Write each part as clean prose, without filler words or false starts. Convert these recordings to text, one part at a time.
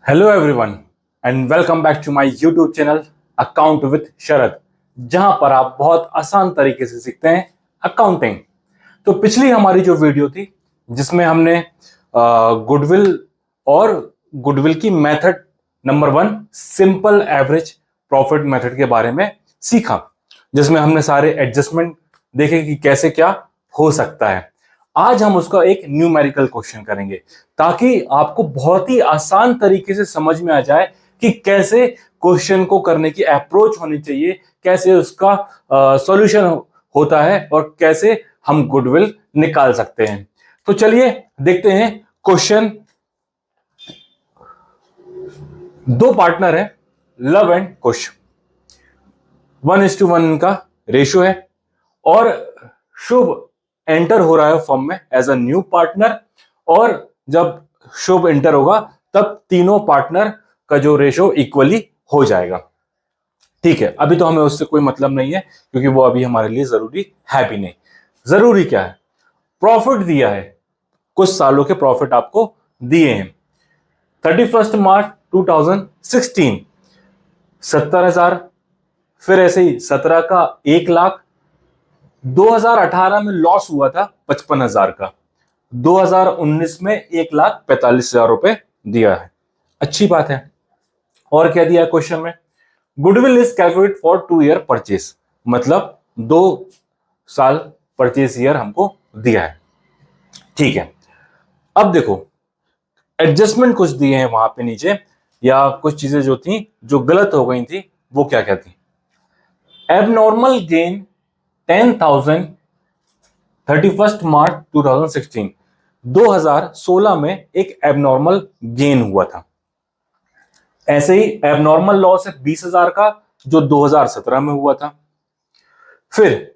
Hello everyone and welcome back to my YouTube channel account with Sharad, जहां पर आप बहुत आसान तरीके से सीखते हैं अकाउंटिंग। तो पिछली हमारी जो वीडियो थी जिसमें हमने गुडविल और गुडविल की method number 1 simple average profit method के बारे में सीखा, जिसमें हमने सारे एडजस्टमेंट देखे कि कैसे क्या हो सकता है। आज हम उसका एक न्यूमेरिकल क्वेश्चन करेंगे ताकि आपको बहुत ही आसान तरीके से समझ में आ जाए कि कैसे क्वेश्चन को करने की अप्रोच होनी चाहिए, कैसे उसका सॉल्यूशन होता है और कैसे हम गुडविल निकाल सकते हैं। तो चलिए देखते हैं क्वेश्चन। दो पार्टनर है, लव एंड कुश, 1:1 का रेशियो है और शुभ एंटर हो रहा है फर्म में एज अ न्यू पार्टनर, और जब शुभ एंटर होगा तब तीनों पार्टनर का जो रेशियो इक्वली हो जाएगा। ठीक है, अभी तो हमें उससे कोई मतलब नहीं है क्योंकि वो अभी हमारे लिए जरूरी है भी नहीं। जरूरी क्या है, प्रॉफिट दिया है, कुछ सालों के प्रॉफिट आपको दिए हैं। 31 मार्च 2016 70,000, फिर ऐसे ही 17 का 1 लाख, 2018 में लॉस हुआ था 55,000 का, 2019 में 1,45,000 रुपए दिया है। अच्छी बात है। और क्या दिया है क्वेश्चन में, goodwill is calculate for 2 year purchase, मतलब 2 साल परचेस ईयर हमको दिया है। ठीक है, अब देखो एडजस्टमेंट कुछ दिए हैं वहां पे नीचे, या कुछ चीजें जो थी जो गलत हो गई थी वो क्या क्या थी। एबनॉर्मल गेन 10,000 31 मार्च 2016, 2016 में एक एबनॉर्मल गेन हुआ था। ऐसे ही एबनॉर्मल लॉस है 20,000 का जो 2017 में हुआ था। फिर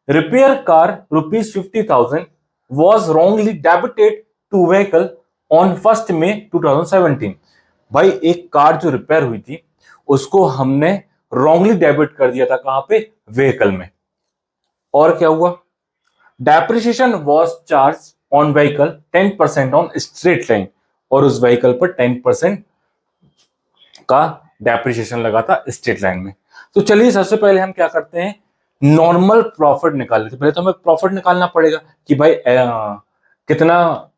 repair car ₹50,000 was wrongly debited to vehicle on 1 May 2017। भाई एक कार जो रिपेयर हुई थी उसको हमने रॉन्गली डेबिट कर दिया था, कहां पे, व्हीकल में। और क्या हुआ, depreciation was charge on vehicle 10% on straight line, और उस व्हीकल पर 10% का डेप्रिसिएशन लगा था स्ट्रेट लाइन में। तो चलिए सबसे पहले हम क्या करते हैं, नॉर्मल प्रॉफिट निकाल लेते हैं। पहले तो हमें प्रॉफिट निकालना पड़ेगा कि भाई कितना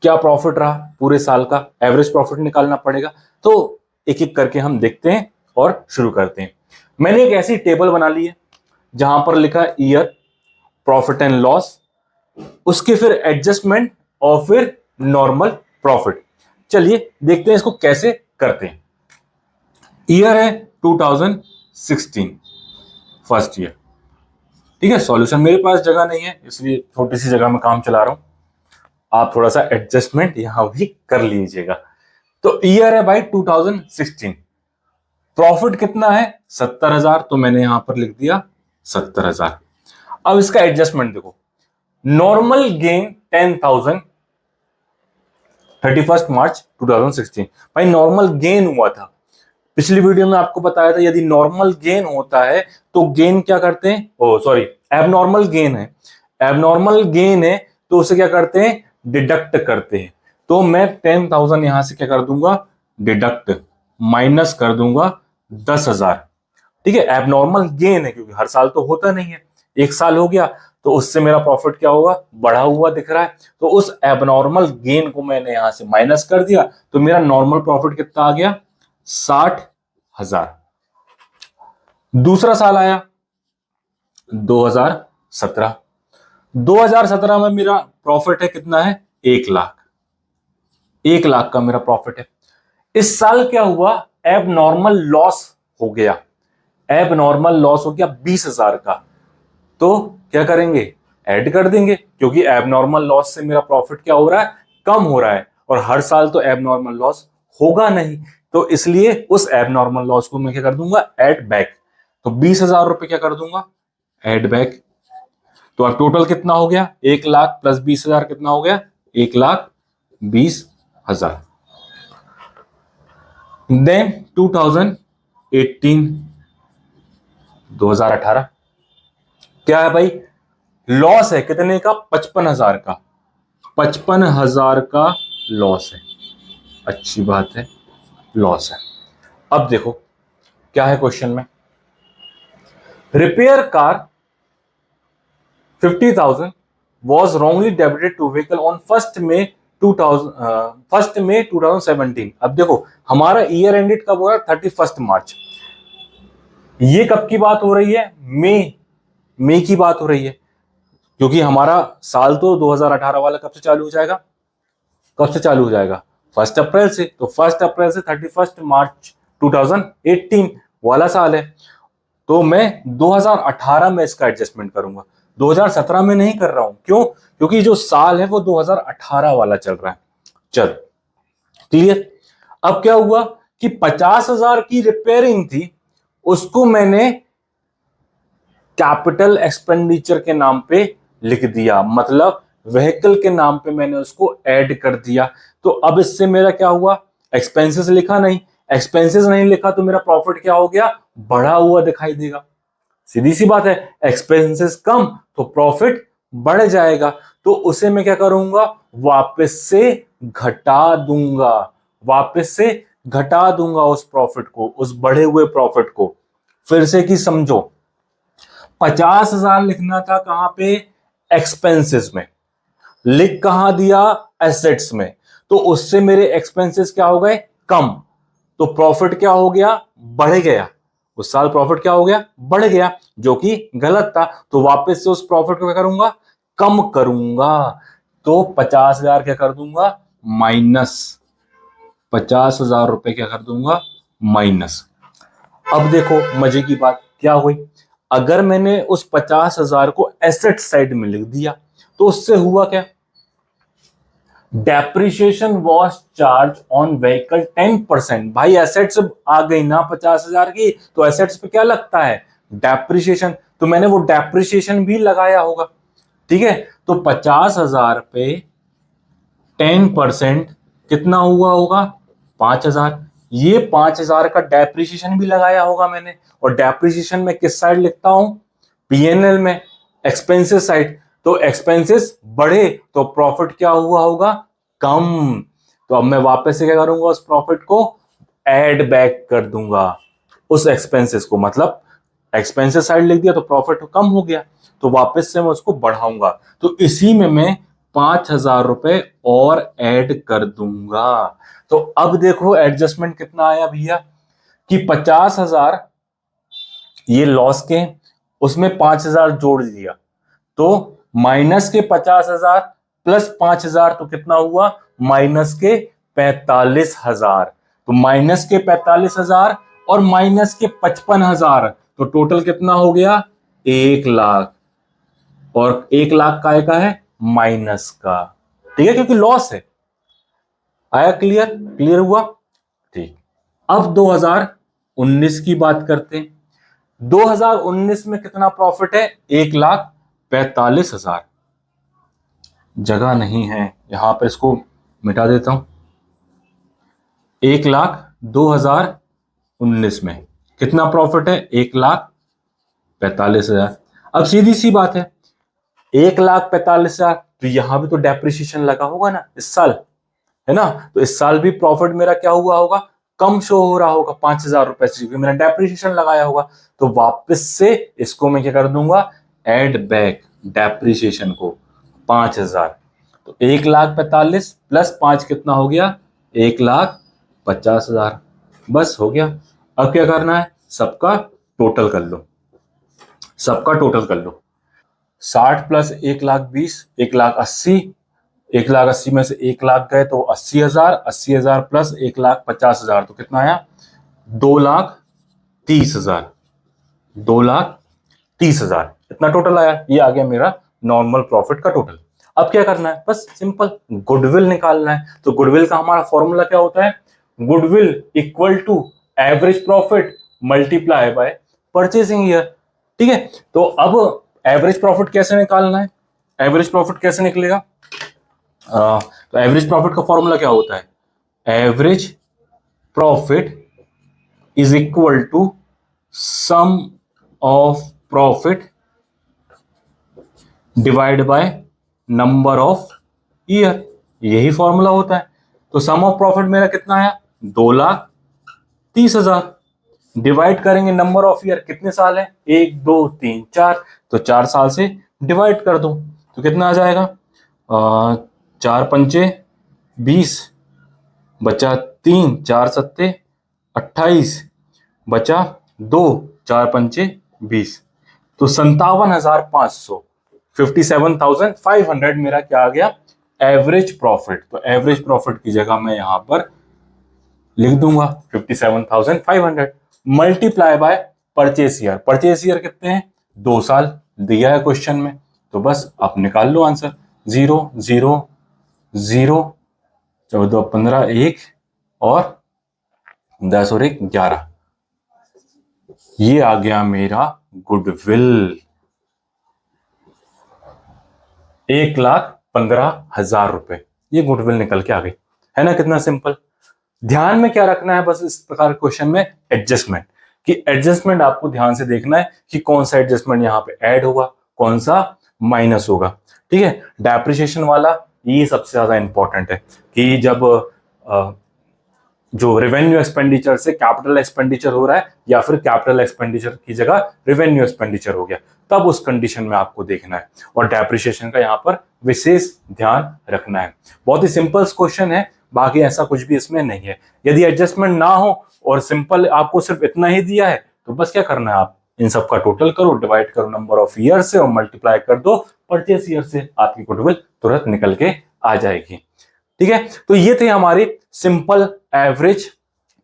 क्या प्रॉफिट रहा पूरे साल का, एवरेज प्रॉफिट निकालना पड़ेगा। तो एक एक करके हम देखते हैं और शुरू करते हैं। मैंने एक ऐसी टेबल बना ली है जहां पर लिखा ईयर, प्रॉफिट एंड लॉस, उसके फिर एडजस्टमेंट और फिर नॉर्मल प्रॉफिट। चलिए देखते हैं इसको कैसे करते हैं। ईयर है 2016, फर्स्ट ईयर। ठीक है, सॉल्यूशन मेरे पास जगह नहीं है इसलिए छोटी सी जगह में काम चला रहा हूं, आप थोड़ा सा एडजस्टमेंट यहां भी कर लीजिएगा। तो ईयर है भाई 2016, प्रॉफिट कितना है 70,000, तो मैंने यहां पर लिख दिया 70,000। अब इसका एडजस्टमेंट देखो, नॉर्मल गेन 10,000 31 मार्च 2016। भाई नॉर्मल गेन हुआ था, पिछली वीडियो में आपको बताया था यदि नॉर्मल गेन होता है तो गेन क्या करते हैं, ओ सॉरी, एबनॉर्मल गेन है, एबनॉर्मल गेन है तो उसे क्या करते हैं, डिडक्ट करते हैं। तो मैं 10,000 यहां से क्या कर दूंगा, डिडक्ट, माइनस कर दूंगा 10,000। ठीक है, एबनॉर्मल गेन है क्योंकि हर साल तो होता नहीं है, एक साल हो गया तो उससे मेरा प्रॉफिट क्या होगा, बढ़ा हुआ दिख रहा है। तो उस एबनॉर्मल गेन को मैंने यहां से माइनस कर दिया, तो मेरा नॉर्मल प्रॉफिट कितना आ गया, 60,000। दूसरा साल आया 2017, 2017 में मेरा प्रॉफिट है कितना है, 1 लाख, 1 लाख का मेरा प्रॉफिट है। इस साल क्या हुआ, एबनॉर्मल लॉस हो गया, एबनॉर्मल लॉस हो गया 20,000 का। तो क्या करेंगे, ऐड कर देंगे, क्योंकि एबनॉर्मल लॉस से मेरा प्रॉफिट क्या हो रहा है, कम हो रहा है, और हर साल तो एबनॉर्मल लॉस होगा नहीं, तो इसलिए उस एबनॉर्मल लॉस को मैं क्या कर दूंगा, ऐड बैक। तो 20,000 रुपए क्या कर दूंगा, ऐड बैक। तो अब टोटल कितना हो गया, 1 लाख प्लस 20,000 कितना हो गया, 1,20,000। देन 2018, 2018 क्या है भाई, लॉस है कितने का, 55,000 का, 55,000 का लॉस है। अच्छी बात है, लॉस है। अब देखो क्या है क्वेश्चन में, repair car 50,000 was wrongly debited to vehicle on 1st May 2017। अब देखो हमारा ईयर एंडेड कब हो रहा है, 31 मार्च। ये कब की बात हो रही है, मई की बात हो रही है, क्योंकि हमारा साल तो 2018 वाला कब से चालू हो जाएगा, कब से चालू हो जाएगा, 1 अप्रैल से। तो 1 अप्रैल से 31 मार्च 2018 वाला साल है। तो मैं 2018 में इसका एडजस्टमेंट करूंगा, 2017 में नहीं कर रहा हूं। क्यों? क्योंकि जो साल है वो 2018 वाला चल रहा है। चल क्लियर। अब क्या हुआ कि 50,000 की रिपेयरिंग थी, उसको मैंने कैपिटल एक्सपेंडिचर के नाम पे लिख दिया, मतलब व्हीकल के नाम पे मैंने उसको ऐड कर दिया। तो अब इससे मेरा क्या हुआ, एक्सपेंसेस लिखा नहीं, एक्सपेंसेस नहीं लिखा तो मेरा प्रॉफिट क्या हो गया, बढ़ा हुआ दिखाई देगा। सीधी सी बात है, एक्सपेंसेस कम तो प्रॉफिट बढ़ जाएगा। तो उसे मैं क्या करूंगा, वापस से घटा दूंगा, वापस से घटा दूंगा उस प्रॉफिट को, उस बढ़े हुए प्रॉफिट को। फिर से कि समझो, 50,000 लिखना था कहां पे, एक्सपेंसेस में, लिख कहां दिया, एसेट्स में। तो उससे मेरे एक्सपेंसेस क्या हो गए, कम, तो प्रॉफिट क्या हो गया, बढ़ गया। उस साल प्रॉफिट क्या हो गया, बढ़ गया, जो कि गलत था। तो वापस से उस प्रॉफिट को क्या करूंगा, कम करूंगा। तो 50,000 क्या कर दूंगा, माइनस, 50,000 रुपए क्या कर दूंगा, माइनस। अब देखो मजे की बात क्या हुई, अगर मैंने उस 50,000 को एसेट साइड में लिख दिया तो उससे हुआ क्या, depreciation was charge on vehicle 10%। भाई एसेट्स आ गई ना 50,000 की, तो एसेट्स पे क्या लगता है, डेप्रिसिएशन। तो मैंने वो डेप्रिसिएशन भी लगाया होगा, ठीक है। तो 50,000 पे 10% कितना हुआ होगा, 5,000। ये 5,000 का डेप्रिसिएशन भी लगाया होगा मैंने। और डेप्रिसिएशन में किस साइड लिखता हूं, पीएनएल में, एक्सपेंसेस साइड। तो एक्सपेंसेस बढ़े तो प्रॉफिट क्या हुआ होगा, कम। तो अब मैं वापस से क्या करूंगा, उस प्रॉफिट को ऐड बैक कर दूंगा उस एक्सपेंसेस को, मतलब एक्सपेंसेस साइड लिख दिया तो प्रॉफिट कम हो गया, तो वापस से मैं उसको बढ़ाऊंगा। तो इसी में मैं 5,000 रुपए और ऐड कर दूंगा। तो अब देखो एडजस्टमेंट कितना आया भैया, कि 50,000 ये लॉस के, उसमें 5,000 जोड़ दिया, तो माइनस के 50,000 प्लस 5,000 तो कितना हुआ, माइनस के 45,000। तो माइनस के 45,000 और माइनस के 55,000, तो टोटल कितना हो गया, 1,00,000। और 1,00,000 का है माइनस का, ठीक है, क्योंकि लॉस है। आया क्लियर, क्लियर हुआ, ठीक। अब 2019 की बात करते हैं। 2019 में कितना प्रॉफिट है, 1,45,000। जगह नहीं है यहां पर, इसको मिटा देता हूं। 1,02,019 में कितना प्रॉफिट है, 1,45,000। अब सीधी सी बात है, 1,45,000, तो यहां भी तो डेप्रिसिएशन लगा होगा ना इस साल, है ना। तो इस साल भी प्रॉफिट मेरा क्या हुआ होगा, कम शो हो रहा होगा 5,000 रुपए से, क्योंकि मैंने डेप्रिसिएशन लगाया होगा। तो वापस से इसको मैं क्या कर दूंगा, एड बैक डेप्रिसिएशन को, 5,000। तो 1,45,000 प्लस 5 कितना हो गया, 1,50,000। बस हो गया। अब क्या करना है, सबका टोटल कर लो, सबका टोटल कर लो। 60 प्लस 1,20,000, 1,80,000। 1,80,000 में से 1,00,000 गए तो 80,000, 80,000 प्लस 1,50,000 तो कितना आया, 2,30,000, 2,30,000 इतना टोटल आया। ये आ गया मेरा नॉर्मल प्रॉफिट का टोटल। अब क्या करना है, बस सिंपल गुडविल निकालना है। तो गुडविल का हमारा फॉर्मूला क्या होता है, goodwill equal to average profit multiply by purchasing year, ठीक है। तो अब एवरेज प्रॉफिट कैसे निकालना है, एवरेज प्रॉफिट कैसे निकलेगा, तो एवरेज प्रॉफिट का फॉर्मूला क्या होता है, average profit is equal to sum of profit divide by number of year, यही फॉर्मूला होता है। तो सम ऑफ प्रॉफिट मेरा कितना आया, 2,00,000 30,000। डिवाइड करेंगे नंबर ऑफ ईयर, कितने साल है, 1 2 3 4, तो 4 साल से डिवाइड कर दो तो कितना आ जाएगा, 4 पंचे 20, बचा 3, 4 सत्ते 28, बचा 2, 4 पंचे 20, तो 57,500, 57,500 मेरा क्या आ गया, एवरेज प्रॉफिट। तो एवरेज प्रॉफिट की जगह मैं यहां पर लिख दूंगा 57,500 multiply by purchase year. Purchase year कितने हैं, 2 साल दिया है क्वेश्चन में, तो बस आप निकाल लो आंसर। 0 0 0, 14 15 1 और 10 और 1 11, ये आ गया मेरा गुडविल, 1,15,000 रुपए, ये गुडविल निकल के आ गई, है ना, कितना सिंपल। ध्यान में क्या रखना है बस इस प्रकार के क्वेश्चन में, एडजस्टमेंट, कि एडजस्टमेंट आपको ध्यान से देखना है कि कौन सा एडजस्टमेंट यहाँ पे ऐड होगा, कौन सा माइनस होगा, ठीक है। डेप्रिसिएशन वाला ये सबसे ज्यादा इंपॉर्टेंट है कि जब जो रेवेन्यू एक्सपेंडिचर से कैपिटल एक्सपेंडिचर हो रहा है या फिर कैपिटल एक्सपेंडिचर की जगह रेवेन्यू एक्सपेंडिचर हो गया, तब उस कंडीशन में आपको देखना है और डेप्रिसिएशन का यहाँ पर विशेष ध्यान रखना है। बहुत ही सिंपल क्वेश्चन है, बाकी ऐसा कुछ भी इसमें नहीं है। यदि एडजस्टमेंट ना हो और सिंपल आपको सिर्फ इतना ही दिया है तो बस क्या करना है, आप इन सब का टोटल करो, डिवाइड करो नंबर ऑफ ईयर से और मल्टीप्लाई कर दो परचेस ईयर से, आपकी गुडविल तुरंत निकल के आ जाएगी, ठीक है। तो ये थे हमारे सिंपल एवरेज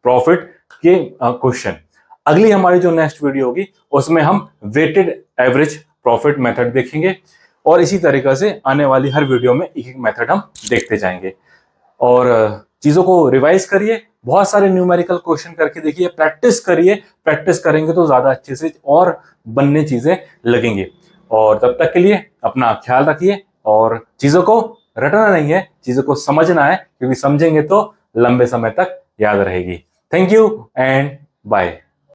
प्रॉफिट के क्वेश्चन। अगली हमारी जो नेक्स्ट वीडियो होगी उसमें हम वेटेड एवरेज प्रॉफिट मेथड देखेंगे और इसी तरीके से आने वाली हर वीडियो में एक एक मेथड हम देखते जाएंगे। और चीजों को रिवाइज करिए, बहुत सारे न्यूमेरिकल क्वेश्चन करके देखिए, प्रैक्टिस करिए, प्रैक्टिस करेंगे तो ज्यादा अच्छे से और बनने चीजें लगेंगे। और तब तक के लिए अपना ख्याल रखिए और चीजों को रटना नहीं है, चीजों को समझना है, क्योंकि समझेंगे तो लंबे समय तक याद रहेगी। Thank you and bye.